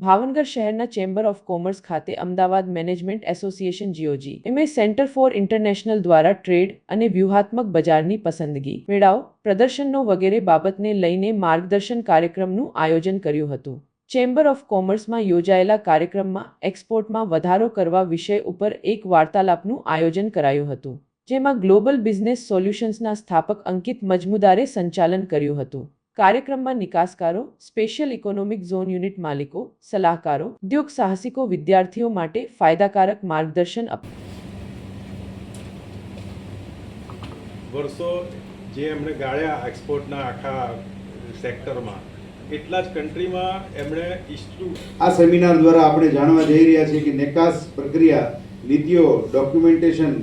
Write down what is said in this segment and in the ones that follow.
ભાવનગર શહેરના chamber of commerce ખાતે Ahmedabad management association જીઓજી MA centre for international દ્વારા ટ્રેડ અને વ્યૂહાત્મક બજારની પસંદગી, મેળાઓ, પ્રદર્શનો વગેરે બાબતને લઈને માર્ગદર્શન કાર્યક્રમનું આયોજન કર્યું હતું। ચેમ્બર ઓફ કોમર્સમાં યોજાયેલા કાર્યક્રમમાં એક્સપોર્ટમાં વધારો કરવા વિષય ઉપર એક વાર્તાલાપનું આયોજન કરાયું હતું, જેમાં ગ્લોબલ બિઝનેસ સોલ્યુશન્સના સ્થાપક અંકિત મજમુદારે સંચાલન કર્યું હતું। કાર્યક્રમમાં નિકાસકારો, સ્પેશિયલ ઇકોનોમિક ઝોન યુનિટ માલિકો, સલાહકારો, ઉદ્યોગ સાહસિકો, વિદ્યાર્થીઓ માટે ફાયદાકારક માર્ગદર્શન વર્ષો જે એમણે ગાળ્યા એક્સપોર્ટના આખા સેક્ટરમાં, એટલા જ કન્ટ્રીમાં એમણે આ સેમિનાર દ્વારા આપણે જાણવા જઈ રહ્યા છીએ કે નિકાસ પ્રક્રિયા, નીતિઓ, ડોક્યુમેન્ટેશન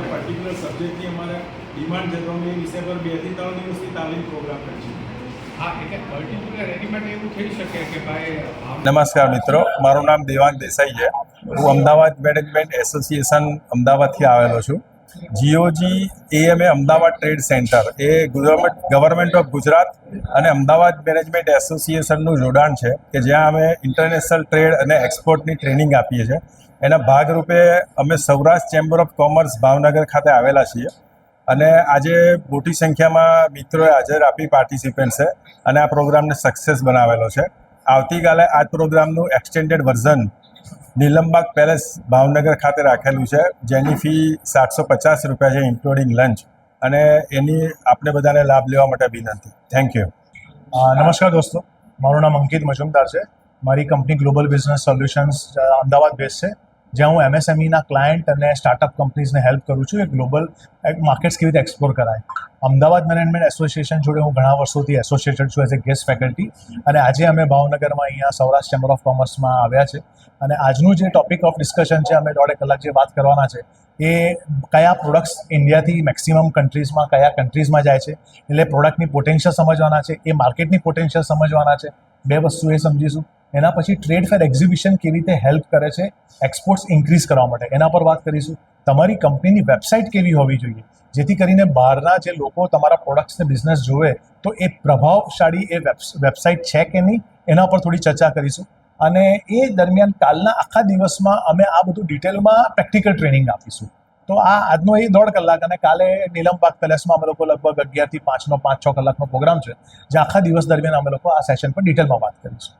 પર્ટિક્યુલર સબ્જેક્ટની અમારે ડિમાન્ડ છે તો અમે એ વિષય પર 2 થી 3 દિવસની તાલીમ પ્રોગ્રામ કરીશું। હા, એટલે પર્ટિક્યુલર એની માટે એવું થઈ શકે કે ભાઈ। નમસ્કાર મિત્રો, મારું નામ દેવાંગ દેસાઈ છે। હું અમદાવાદ મેનેજમેન્ટ એસોસિએશન અમદાવાદથી આવેલો છું। GOG AMA Ahmedabad trade centre એ ગવર્મેન્ટ ઓફ ગુજરાત અને અમદાવાદ મેનેજમેન્ટ એસોસિએશનનું જોડાણ છે કે જ્યાં અમે ઇન્ટરનેશનલ ટ્રેડ અને એક્સપોર્ટની ટ્રેનિંગ આપીએ છીએ। એના ભાગરૂપે અમે Saurashtra chamber of commerce Bhavnagar ખાતે આવેલા છીએ અને આજે મોટી સંખ્યામાં મિત્રોએ હાજર આપી પાર્ટિસિપન્ટ છે અને આ પ્રોગ્રામને સક્સેસ બનાવેલો છે। આવતીકાલે આ પ્રોગ્રામનું extended version Nilambag palace Bhavnagar ખાતે રાખેલું છે, જેની ફી 750 રૂપિયા છે ઇન્ક્લુડિંગ લંચ, અને એની આપણે બધાને લાભ લેવા માટે વિનંતી। Thank you. નમસ્કાર દોસ્તો, મારું નામ અંકિત મજમુદાર છે। મારી company global business solutions Ahmedabad base છે, જ્યાં હું એમએસએમઈના ક્લાયન્ટ અને સ્ટાર્ટઅપ કંપનીઝને હેલ્પ કરું છું કે ગ્લોબલ માર્કેટ્સ કેવી રીતે એક્સપ્લોર કરાય। અમદાવાદ મેનેજમેન્ટ એસોસિએશન જોડે હું ઘણા વર્ષોથી એસોસિએટેડ છું એઝ એ ગેસ્ટ ફેકલ્ટી, અને આજે અમે ભાવનગરમાં અહીંયા સૌરાષ્ટ્ર ચેમ્બર ઓફ કોમર્સમાં આવ્યા છે અને આજનું જે ટોપિક ઓફ ડિસ્કશન છે, અમે 1.5 કલાક જે વાત કરવાના છે એ કયા પ્રોડક્ટ્સ ઇન્ડિયાથી મેક્સિમમ કન્ટ્રીઝમાં કયા કન્ટ્રીઝમાં જાય છે, એટલે પ્રોડક્ટની પોટેન્શિયલ સમજવાના છે, એ માર્કેટની પોટેન્શિયલ સમજવાના છે। 2 વસ્તુ એ સમજીશું। એના પછી ટ્રેડ ફેર એક્ઝિબિશન કેવી રીતે હેલ્પ કરે છે એક્સપોર્ટ્સ ઇન્ક્રીઝ કરવા માટે, એના પર વાત કરીશું। તમારી કંપનીની વેબસાઇટ કેવી હોવી જોઈએ જેથી કરીને બહારના જે લોકો તમારા પ્રોડક્ટ્સને બિઝનેસ જોવે તો એ પ્રભાવશાળી એ વેબસાઇટ છે કે નહીં, એના પર થોડી ચર્ચા કરીશું। અને એ દરમિયાન કાલના આખા દિવસમાં અમે આ બધું ડિટેલમાં પ્રેક્ટિકલ ટ્રેનિંગ આપીશું। તો આ આજનો એ 1.5 કલાક, અને કાલે નીલમબાગ પેલેસમાં અમે લોકો લગભગ 11 થી 5નો 5-6 કલાકનો પ્રોગ્રામ છે, જે આખા દિવસ દરમિયાન અમે લોકો આ સેશન પર ડિટેલમાં વાત કરીશું।